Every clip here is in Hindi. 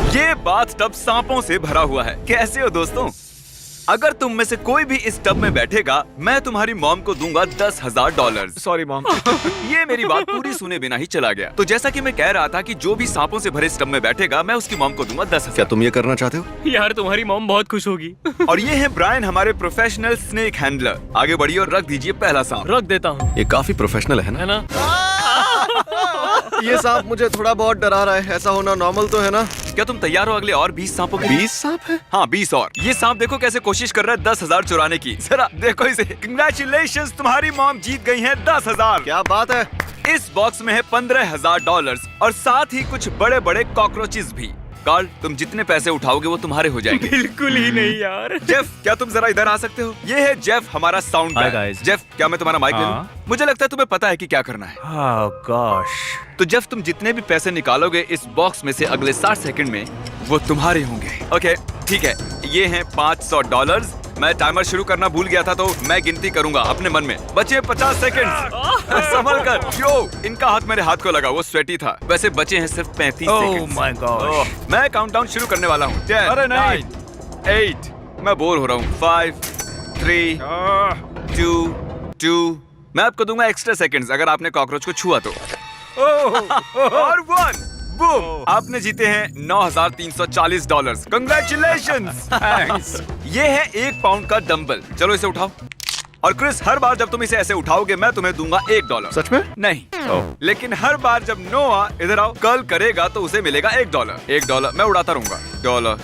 ये बाथटब सांपों से भरा हुआ है। कैसे हो दोस्तों? अगर तुम में से कोई भी इस टब में बैठेगा, मैं तुम्हारी मॉम को दूंगा $10,000। Sorry mom. ये मेरी बात पूरी सुने बिना ही चला गया। तो जैसा कि मैं कह रहा था कि जो भी सांपों से भरे इस टब में बैठेगा, मैं उसकी मॉम को दूंगा 10,000। क्या तुम ये करना चाहते हो? यार तुम्हारी मॉम बहुत खुश होगी। और ये है ब्रायन, हमारे प्रोफेशनल स्नेक हैंडलर। आगे बढ़िए और रख दीजिए पहला सांप। रख देता हूँ, ये काफी प्रोफेशनल है है ना? ना? ये सांप मुझे थोड़ा बहुत डरा रहा है। ऐसा होना नॉर्मल तो है ना? क्या तुम तैयार हो अगले और 20 सांपों के? 20 सांप है? हाँ 20 और। ये सांप देखो कैसे कोशिश कर रहा है 10,000 चुराने की। जरा देखो इसे। कंग्रेचुलेशंस, तुम्हारी मॉम जीत गई है 10,000। क्या बात है। इस बॉक्स में है $15,000 और साथ ही कुछ बड़े बड़े कॉकरोचेस भी। कार्ल, तुम जितने पैसे उठाओगे वो तुम्हारे हो जाएंगे। बिल्कुल ही नहीं यार। जेफ, क्या तुम जरा इधर आ सकते हो? ये है जेफ, हमारा sound Hi, man. guys. Jeff, क्या मैं तुम्हारा माइक ले लूं? हाँ। मुझे लगता है तुम्हें पता है कि क्या करना है। Oh gosh. तो जेफ, तुम जितने भी पैसे निकालोगे इस बॉक्स में से अगले 60 सेकंड में, वो तुम्हारे होंगे। ओके, ठीक है। ये हैं $500। मैं टाइमर शुरू करना भूल गया था, तो मैं गिनती करूंगा अपने मन में। बचे 50 सेकंड। संभल कर। यो, इनका हाथ मेरे हाथ को लगा, वो स्वेटी था। वैसे बचे हैं सिर्फ 35 Oh सेकंड। my gosh. मैं काउंटडाउन शुरू करने वाला हूँ। 10, अरे नहीं। 9, 8, मैं बोर हो रहा हूँ। 5, 3, 2, मैं आपको दूंगा एक्स्ट्रा सेकंड्स अगर आपने कॉकरोच को छुआ तो। और 1, बूम, आपने जीते हैं $9,340। कंग्रेचुलेशंस। Thanks. ये है 1 पाउंड का डंबल। चलो इसे उठाओ। और क्रिस, हर बार जब तुम इसे ऐसे उठाओगे मैं तुम्हें दूंगा $1। सच में? नहीं, लेकिन हर बार जब नोआ इधर आओ कर्ल करेगा तो उसे मिलेगा $1। $1 मैं उड़ाता रहूंगा। डॉलर।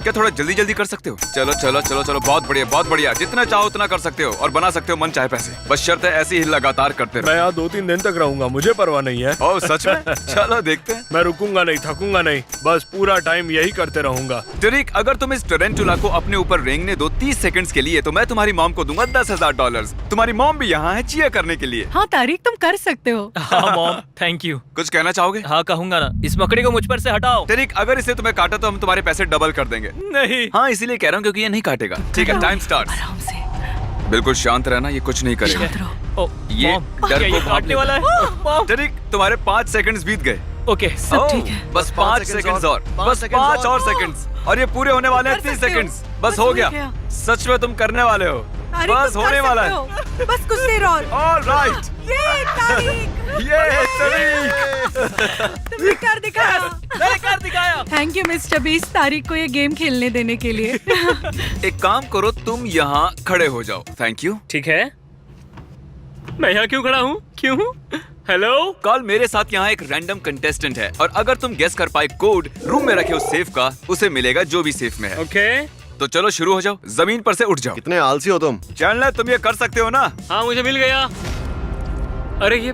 क्या थोड़ा जल्दी जल्दी कर सकते हो? चलो चलो चलो चलो, बहुत बढ़िया बहुत बढ़िया। जितना चाहो उतना कर सकते हो और बना सकते हो मन चाहे पैसे। बस शर्त है ऐसे ही लगातार करते रहो। मैं यहाँ 2-3 दिन तक रहूंगा, मुझे परवाह नहीं है। ओह सच में? चलो देखते हैं। मैं रुकूंगा नहीं, थकूंगा नहीं, बस पूरा टाइम यही करते रहूंगा। टरिक, अगर तुम इस टरेंटुला को अपने ऊपर रेंगने दो 30 सेकंड्स के लिए, तो मैं तुम्हारी मॉम को दूंगा $10,000। तुम्हारी मॉम भी यहाँ है चीयर करने के लिए। हाँ तारिक, तुम कर सकते हो। हाँ मॉम, थैंक यू। कुछ कहना चाहोगे? हाँ कहूंगा ना, इस मकड़ी को मुझ पर से हटाओ। टरिक, अगर इसे तुम्हें काटा तो हम तुम्हारे पैसे डबल कर देंगे। नहीं। हाँ इसीलिए कह रहा हूँ क्योंकि ये नहीं काटेगा। ठीक है, टाइम स्टार्ट। आराम से। बिल्कुल शांत रहना, ये कुछ नहीं करेगा। शांत रहो। ओ, ये मॉम, डर क्या को ये भाप काटने लेगा। वाला है? मॉम, टरिक, तुम्हारे 5 सेकंड्स बीत गए। ओके। सब ठीक है। बस 5 सेकंड्स और। बस 5 और सेकंड्स और ये पूरे होने वाले हैं। कर 30 सकते हो। सेकंड्स। बस बस हो हो गया। गया। सच में तुम करने वाले हो। तारिक, बस तुम कर होने वाला सकते है। हो। बस कुछ देर और। ऑलराइट। ये तारिक, ये टरिक। तुमने कर दिखाया। मैंने कर दिखाया। थैंक यू मिस्टर बीस, तारिक को ये गेम खेलने देने के लिए। एक काम करो, तुम यहाँ खड़े हो जाओ। Thank you. ठीक है, मैं यहाँ क्यों खड़ा हूँ? क्यों? हेलो। कल मेरे साथ यहाँ एक रैंडम कंटेस्टेंट है और अगर तुम गेस कर पाए कोड रूम में रखे उस सेफ का, उसे मिलेगा जो भी सेफ में है। ओके। तो चलो शुरू हो जाओ, जमीन पर से उठ जाओ। कितने आलसी हो तुम। चैंडलर, तुम ये कर सकते हो ना? हाँ मुझे मिल गया। अरे ये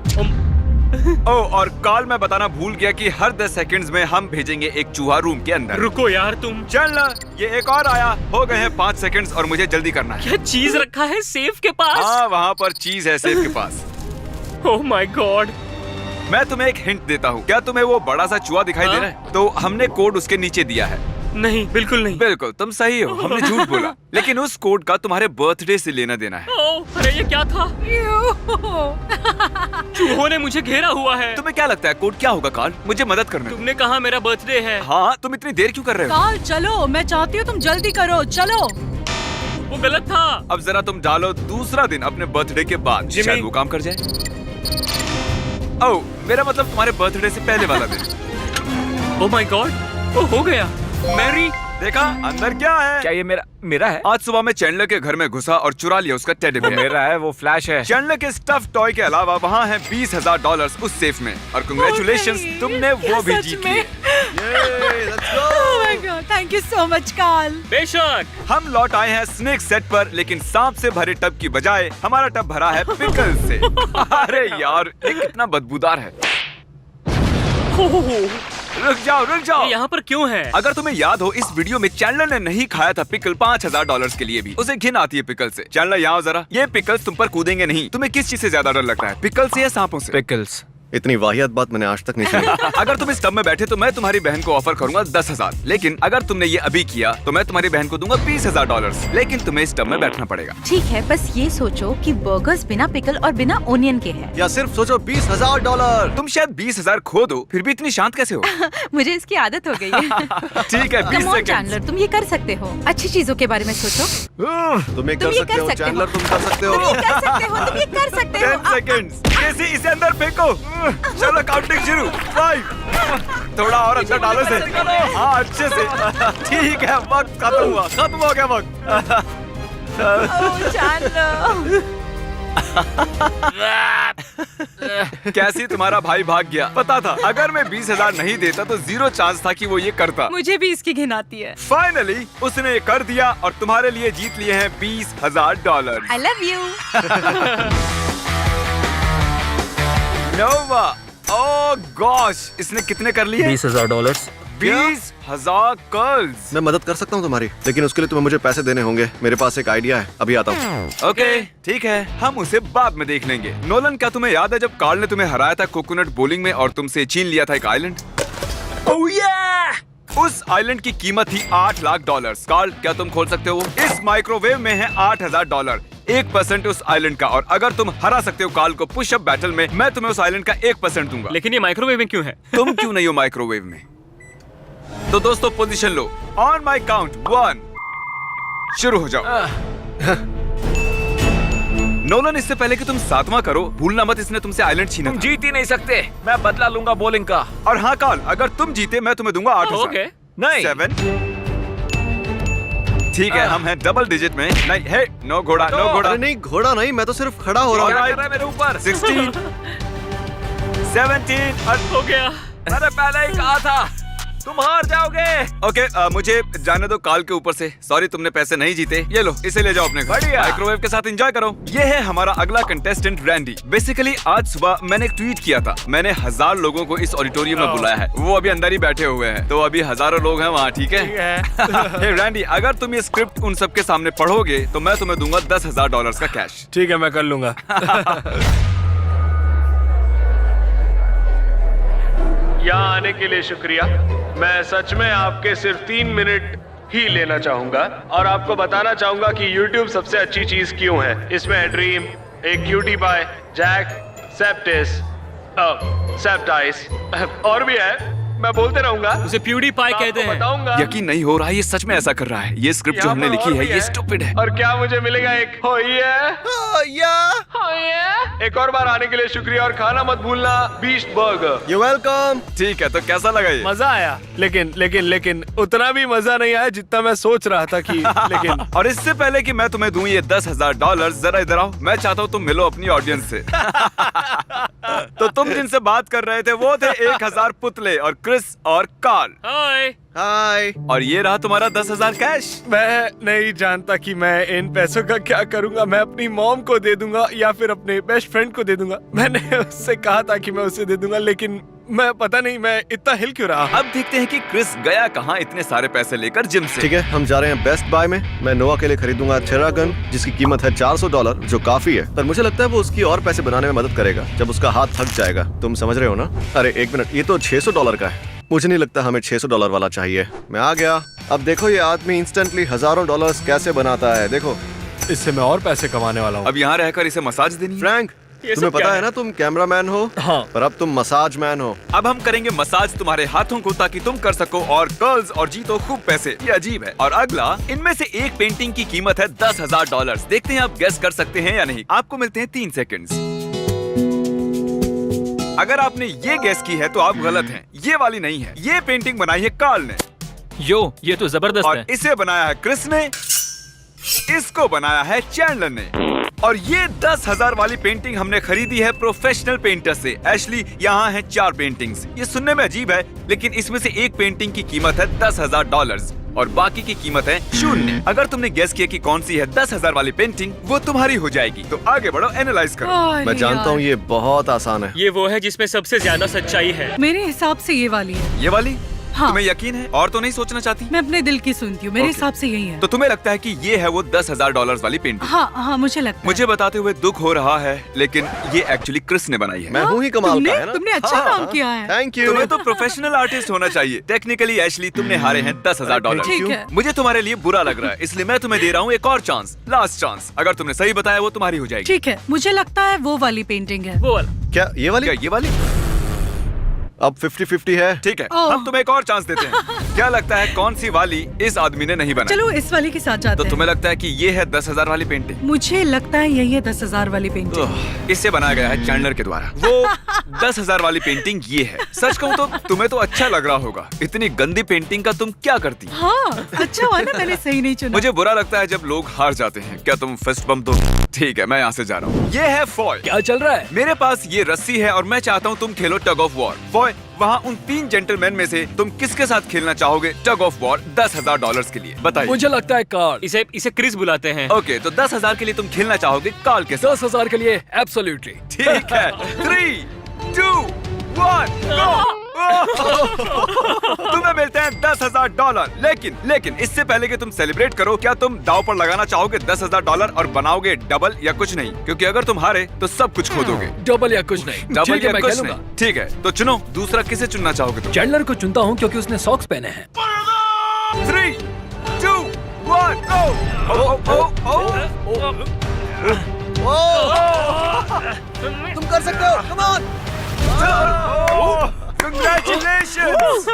ओह, और कल मैं बताना भूल गया कि हर 10 सेकंड्स में हम भेजेंगे एक चूहा रूम के अंदर। रुको यार तुम। चैंडलर, ये एक और आया। हो गए हैं 5 सेकंड्स और मुझे जल्दी करना है। क्या चीज रखा है सेफ के पास? हाँ, वहाँ पर चीज है सेफ के पास। Oh my God. मैं तुम्हें एक हिंट देता हूँ। क्या तुम्हें वो बड़ा सा चूहा दिखाई दे रहा है? तो हमने कोड उसके नीचे दिया है। नहीं, बिल्कुल नहीं। बिल्कुल, तुम सही हो, हमने झूठ बोला। लेकिन उस कोड का तुम्हारे बर्थडे से लेना देना है। ओह, अरे ये क्या था? चूहों ने मुझे घेरा हुआ है। तुम्हें क्या लगता है कोड क्या होगा कार्ल? मुझे मदद करना। तुमने कहा मेरा बर्थडे है। हाँ, तुम इतनी देर क्यों कर रहे हो? काल चलो, मैं चाहती हूँ तुम जल्दी करो। चलो। वो गलत था। अब जरा तुम डालो दूसरा दिन अपने बर्थडे के बाद, जिमी। शायद वो काम कर जाए। ओह, मेरा मतलब तुम्हारे बर्थडे से पहले वाला दिन। ओह माय गॉड, वो हो गया। मैरी, देखा अंदर क्या है? क्या ये मेरा है? आज सुबह मैं चैंडलर के घर में घुसा और चुरा लिया उसका टेडी वो बेयर। मेरा है, वो फ्लैश है। चैंडलर के स्टफ टॉय के अलावा वहाँ है $20,000 उस सेफ में। और कंग्रेचुलेशंस, नहीं, तुमने क्या वो भी सच जीत में? लिए। Oh my God, thank you so much, काल। बेशक। हम लौट आए हैं स्नेक सेट पर, लेकिन सांप से भरे टब की बजाय हमारा टब भरा है पिकल से। अरे यार, ये कितना बदबूदार है। रुक जाओ। ये यहाँ पर क्यों है? अगर तुम्हें याद हो, इस वीडियो में चैंडलर ने नहीं खाया था पिकल $5,000 के लिए भी। उसे घिन आती है पिकल से। चैंडलर यहाँ जरा, ये पिकल्स तुम पर कूदेंगे नहीं। तुम्हें किस चीज से ज्यादा डर लगता है, पिकल से या सांपों से? पिकल्स। इतनी वाहियात बात मैंने आज तक नहीं सुनी। अगर तुम इस टब में बैठे तो मैं तुम्हारी बहन को ऑफर करूंगा 10,000, लेकिन अगर तुमने ये अभी किया तो मैं तुम्हारी बहन को दूंगा $20,000, लेकिन तुम्हें इस टब में बैठना पड़ेगा। ठीक है, बस ये सोचो कि बर्गर्स बिना पिकल और बिना ओनियन के हैं। या सिर्फ सोचो $20,000। तुम शायद 20,000 खो दो, फिर भी इतनी शांत कैसे हो? मुझे इसकी आदत हो गई है। ठीक है, 20 कम ऑन सेकंड। चैंडलर, तुम ये कर सकते हो। अच्छी चीजों के बारे में सोचो। तुम ये तुम कर ये सकते कर हो सकते हो। चैंडलर, तुम कर सकते तुम हो। ये कर सकते हो, तुम ये कर सकते हो। 10 सेकंड्स। कैसे इसे अंदर फेंको। चलो काउंटिंग शुरू। 5। थोड़ा और अंदर डालो से। हाँ, अच्छे से। ठीक है, वक्त खत्म हो गया वक्त। ओह, चैंडलर। कैसी तुम्हारा भाई भाग गया। पता था अगर मैं 20,000 नहीं देता तो 0 चांस था कि वो ये करता। मुझे भी इसकी घिन आती है। फाइनली उसने ये कर दिया और तुम्हारे लिए जीत लिए हैं $20,000। I love you. Nova, oh gosh, इसने कितने कर लिए? $20,000। 20,000 कर्ल्स। मैं मदद कर सकता हूँ तुम्हारी, लेकिन उसके लिए तुम्हें मुझे पैसे देने होंगे। मेरे पास एक आइडिया है, अभी आता हूँ। ओके, ठीक है, हम उसे बाद में देख लेंगे। नोलन, क्या तुम्हें याद है जब कार्ल ने तुम्हें हराया था कोकोनट बोलिंग में और तुमसे छीन लिया था एक आइलैंड? ओह या! उस आइलैंड की कीमत थी $8 लाख। कार्ल, क्या तुम खोल सकते हो? इस माइक्रोवेव में है $8,000, 1% उस आइलैंड का, और अगर तुम हरा सकते हो कार्ल को पुशअप बैटल में, मैं तुम्हें उस आइलैंड का 1% दूंगा। लेकिन ये माइक्रोवेव में क्यों है? तुम क्यों नहीं हो माइक्रोवेव में? तो दोस्तों position low. On my count 1, शुरू हो जाओ। नोलन, इससे पहले कि तुम 7वां करो, भूलना मत इसने तुमसे आइलैंड छीना तुम था। जीत ही नहीं सकते। मैं बदला लूंगा बॉलिंग का। और हाँ कार्ल, अगर तुम जीते मैं तुम्हें दूंगा 8,000। ओके। नहीं। 7। ठीक है, हम हैं डबल डिजिट में। नहीं है, नो घोड़ा, नो घोड़ा। अरे नहीं, घोड़ा नहीं, मैं तो सिर्फ खड़ा हो रहा क्या हूँ। कर रहा है मेरे ऊपर? 16, 17 और हो गया। मैंने पहले ही कहा था तुम हार जाओगे। ओके, मुझे जाने दो कार्ल के ऊपर से। सॉरी, तुमने पैसे नहीं जीते। ये लो, इसे ले जाओ अपने घर। बढ़िया। माइक्रोवेव के साथ एंजॉय करो। ये है हमारा अगला कंटेस्टेंट रैंडी। बेसिकली आज सुबह मैंने एक ट्वीट किया था। मैंने 1000 लोगों को इस ऑडिटोरियम में बुलाया है। वो अभी अंदर ही बैठे हुए हैं, तो अभी हजारों लोग हैं वहाँ। ठीक है? हे रैंडी, अगर तुम ये स्क्रिप्ट उन सबके सामने पढ़ोगे तो मैं तुम्हें दूंगा $10,000 का कैश। ठीक है, मैं कर लूंगा। यहाँ आने के लिए शुक्रिया। मैं सच में आपके सिर्फ 3 मिनट ही लेना चाहूंगा और आपको बताना चाहूंगा कि YouTube सबसे अच्छी चीज क्यों है। इसमें है ड्रीम, एक क्यूटी पाई, जैक, सेप्टिस, सेप्टाइस और भी है। मैं बोलते रहूंगा। उसे प्यूडी पाई कहते हैं। बताऊंगा। यकीन नहीं हो रहा है, ये सच में ऐसा कर रहा है। ये स्क्रिप्ट जो यहाँ हमने पर लिखी और है भी ये स्टूपिड है। और क्या मुझे मिलेगा? एक हो एक और बार आने के लिए शुक्रिया और खाना मत भूलना, बीस्ट बर्गर। You welcome. ठीक है, तो कैसा लगा ये? मजा आया, लेकिन उतना भी मजा नहीं आया जितना मैं सोच रहा था कि लेकिन और इससे पहले कि मैं तुम्हें दूं ये $10,000, जरा इधर आओ। मैं चाहता हूँ तुम मिलो अपनी ऑडियंस से। तो तुम जिनसे बात कर रहे थे वो थे 1000 पुतले और क्रिस और कार्ल। हाय। हाय। और ये रहा तुम्हारा 10,000 कैश। मैं नहीं जानता कि मैं इन पैसों का क्या करूंगा। मैं अपनी मॉम को दे दूंगा या फिर अपने बेस्ट फ्रेंड को दे दूंगा। मैंने उससे कहा था कि मैं उसे दे दूंगा, लेकिन मैं पता नहीं मैं इतना हिल क्यों रहा। अब देखते हैं कि क्रिस गया कहाँ इतने सारे पैसे लेकर जिम से। ठीक है, हम जा रहे हैं बेस्ट बाय में। मैं नोआ के लिए खरीदूंगा थेरागन, जिसकी कीमत है $400, जो काफी है, पर मुझे लगता है वो उसकी और पैसे बनाने में मदद करेगा जब उसका हाथ थक जाएगा। तुम समझ रहे हो ना? अरे एक मिनट, ये तो $600 का है। मुझे नहीं लगता हमें $600 वाला चाहिए। मैं आ गया। अब देखो ये आदमी इंस्टेंटली हजारों डॉलर्स कैसे बनाता है। देखो, इससे मैं और पैसे कमाने वाला हूँ। अब यहाँ रहकर इसे मसाज देनी है। फ्रैंक, ये तुम्हें सब क्या पता है है? ना तुम कैमरामैन हो, हाँ। पर अब तुम मसाज मैन हो। अब हम करेंगे मसाज तुम्हारे हाथों को ताकि तुम कर सको और गर्ल्स और जीतो खूब पैसे। ये अजीब है। और अगला, इनमें से एक पेंटिंग की कीमत है $10,000। देखते हैं आप गेस कर सकते हैं या नहीं। आपको मिलते हैं 3 सेकंड्स। अगर आपने ये गेस की है तो आप गलत हैं। ये वाली नहीं है। ये पेंटिंग बनाई है कार्ल ने यो, ये तो जबरदस्त और है। इसे बनाया है क्रिस ने, इसको बनाया है चैंडलर ने। और ये 10,000 वाली पेंटिंग हमने खरीदी है प्रोफेशनल पेंटर से। एशली, यहाँ है 4 पेंटिंग्स। ये सुनने में अजीब है, लेकिन इसमें से एक पेंटिंग की कीमत है $10,000 और बाकी की कीमत है 0। अगर तुमने गेस किया कि कौन सी है 10,000 वाली पेंटिंग, वो तुम्हारी हो जाएगी। तो आगे बढ़ो, एनालाइज करो। अरे मैं जानता हूँ यार, ये बहुत आसान है। ये वो है जिसमें सबसे ज्यादा सच्चाई है। मेरे हिसाब से ये वाली है। ये वाली हाँ। तुम्हें यकीन है और तो नहीं सोचना चाहती? मैं अपने दिल की सुनती हूँ, मेरे Okay. हिसाब से यही है। तो तुम्हें लगता है कि ये है वो $10,000 वाली पेंटिंग? हाँ हाँ, मुझे लगता है। मुझे बताते हुए दुख हो रहा है, लेकिन ये एक्चुअली क्रिस ने बनाई है। मैं हूँ ही कमाल का, है ना? तुमने अच्छा काम किया है। Thank you. तुम्हें तो प्रोफेशनल आर्टिस्ट होना चाहिए। टेक्निकली एशली तुमने हारे हैं $10,000। ठीक है। मुझे तुम्हारे लिए बुरा लग रहा है, इसलिए मैं तुम्हें दे रहा हूँ एक और चांस, लास्ट चांस। अगर तुमने सही बताया वो तुम्हारी हो जाएगी। ठीक है, मुझे लगता है वो वाली पेंटिंग है। वो वाला। क्या ये वाली? क्या ये वाली? अब 50-50 है। ठीक है, ओह। हम तुम्हें एक और चांस देते हैं। क्या लगता है कौन सी वाली इस आदमी ने नहीं बनाई? चलो इस वाली के साथ जाते तो हैं। तुम्हें लगता है कि ये है 10,000 वाली पेंटिंग? मुझे लगता है यही है 10,000 वाली पेंटिंग। ओह, इससे बनाया गया है चैंडलर के द्वारा। वो 10,000 वाली पेंटिंग ये है। सच कहूँ तो तुम्हें तो अच्छा लग रहा होगा। इतनी गंदी पेंटिंग का तुम क्या करती? हाँ, अच्छा हुआ ना मैंने सही नहीं चुना। मुझे बुरा लगता है जब लोग हार जाते हैं। क्या तुम फिस्ट बम दो? ठीक है, मैं यहाँ से जा रहा हूँ। ये है फॉय। क्या चल रहा है? मेरे पास ये रस्सी है और मैं चाहता हूँ तुम खेलो टग ऑफ वॉर। फॉय, वहाँ उन 3 जेंटलमैन में से तुम किसके साथ खेलना चाहोगे टग ऑफ वॉर $10,000 के लिए? बताइए। मुझे लगता है कार्ल। इसे क्रिस बुलाते हैं। ओके, तो 10,000 के लिए तुम खेलना चाहोगे कार्ल के साथ? 10,000 के लिए एब्सोल्युटली। ठीक है। 3, 2, 1, गो। तुम्हें मिलते हैं $10,000। लेकिन इससे पहले कि तुम सेलिब्रेट करो, क्या तुम दाव पर लगाना चाहोगे $10,000 और बनाओगे डबल या कुछ नहीं? क्योंकि अगर तुम हारे तो सब कुछ खो दोगे। डबल या कुछ नहीं। डबल ठीक है, या मैं कुछ खेलूंगा। नहीं। ठीक है, तो चुनो दूसरा। किसे चुनना चाहोगे तुम? चैंडलर को चुनता हूँ क्योंकि उसने सॉक्स पहने हैं। 3, 2, 1, तुम कर सकते हो, कम ऑन। Congratulations!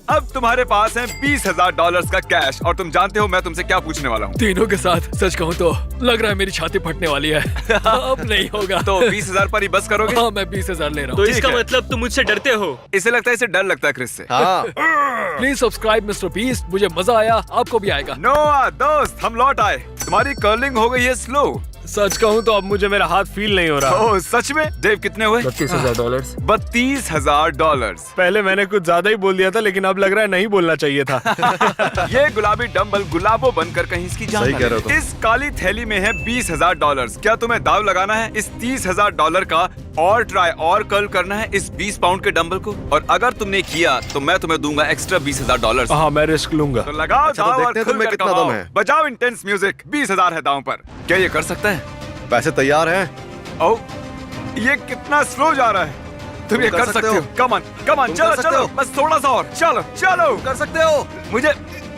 अब तुम्हारे पास है $20,000 का कैश और तुम जानते हो मैं तुमसे क्या पूछने वाला हूँ। तीनों के साथ सच कहूँ तो लग रहा है मेरी छाती फटने वाली है। अब नहीं होगा। तो 20,000 पर ही बस करोगे? हाँ, मैं 20,000 ले रहा तो हूँ। इसका ठीक है। मतलब तुम मुझसे डरते हो? इसे लगता है इसे डर लगता है क्रिस से। हाँ, प्लीज सब्सक्राइब मिस्टर बीस्ट। मुझे मजा आया, आपको भी आएगा। नोआ दोस्त, हम लौट आए। तुम्हारी कर्लिंग हो गई है स्लो। सच कहूँ तो अब मुझे मेरा हाथ फील नहीं हो रहा। ओह सच में? देव कितने हुए? $32,000। $32,000। पहले मैंने कुछ ज्यादा ही बोल दिया था, लेकिन अब लग रहा है नहीं बोलना चाहिए था। ये गुलाबी डंबल गुलाबो बनकर कहीं इसकी जान सही न कह रहे ले। हो तुम। इस काली थैली में है $20,000। क्या तुम्हें दाव लगाना है इस $30,000 का और ट्राई और कर्ल करना है इस 20 पाउंड के डंबल को? और अगर तुमने किया तो मैं तुम्हें दूंगा एक्स्ट्रा $20,000। हाँ, मैं रिस्क लूंगा। तो लगाओ अच्छा, तो दाव और देखते हैं तुम में खुलकर कितना कमाओ। दम है। बजाओ इंटेंस म्यूजिक। 20,000 है दांव पर। क्या ये कर सकता है? पैसे तैयार हैं। ओ, ये कितना स्लो जा रहा है। तुम ये कर सकते हो। कम ऑन तुम चलो कर सकते चलो, हो। बस थोड़ा सा और। चलो कर सकते हो।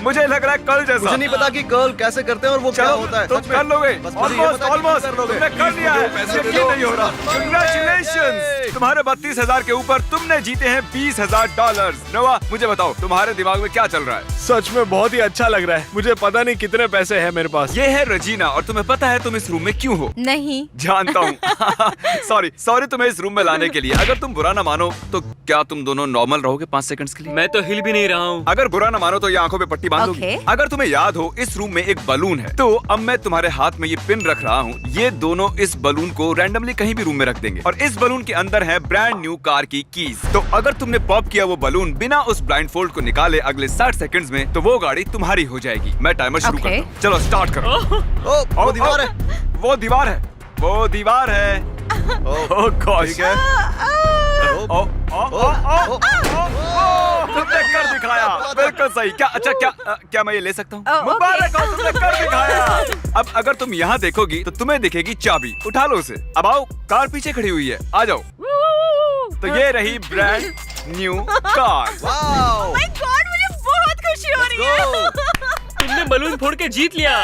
मुझे लग रहा है कल जैसा। मुझे नहीं पता कि कर्ल कैसे करते हैं और वो क्या चलो होता है। तुम सच में। कर लोगे। बस मुझे ये पता है कि तुम कर लोगे। तुमने कर लिया है। पैसे यकीन दो। नहीं हो रहा। Congratulations! तुम्हारे 32,000 के ऊपर तुमने जीते हैं $20,000। नोआ, मुझे बताओ तुम्हारे दिमाग में क्या चल रहा है? सच में बहुत ही अच्छा लग रहा है। मुझे पता नहीं कितने पैसे हैं मेरे पास। ये है रजीना और तुम्हें पता है तुम इस रूम में क्यों हो? नहीं। जानता हूँ। सॉरी तुम्हें इस रूम में लाने के लिए। अगर तुम बुरा ना मानो तो क्या तुम दोनों नॉर्मल रहोगे 5 सेकंड्स के लिए? मैं तो हिल भी नहीं रहा हूँ। अगर बुरा ना मानो तो ये आंखों पे पट्टी बांध दोगे। Okay. अगर तुम्हें याद हो इस रूम में एक बलून है, तो अब मैं तुम्हारे हाथ में ये पिन रख रहा हूँ। ये दोनों इस बलून को रैंडमली कहीं भी रूम में रख देंगे और इस बलून के अंदर है ब्रांड न्यू कार की कीज। तो अगर तुमने पॉप किया वो बलून बिना उस ब्लाइंडफोल्ड को निकाले अगले 60 सेकंड्स में, तो वो गाड़ी तुम्हारी हो जाएगी। मैं टाइमर शुरू Okay. करता हूँ। चलो स्टार्ट करो। ओ, वो दीवार है। वो दीवार है। वो दीवार है। ओ, ओह गॉश। ठीक है। ओ, तुमने कर दिखाया। बिल्कुल सही। क्या मैं ये ले सकता हूँ? Oh, okay. मुबारक हो, तुमने कर दिखाया। अब अगर तुम यहाँ देखोगी तो तुम्हें दिखेगी चाबी। उठा लो उसे। अब आओ, कार पीछे खड़ी हुई है। आ जाओ। तो ये रही brand new car. Wow. My God, मुझे बहुत खुशी हो रही है। Go. तुमने बलून फोड़ के जीत लिया।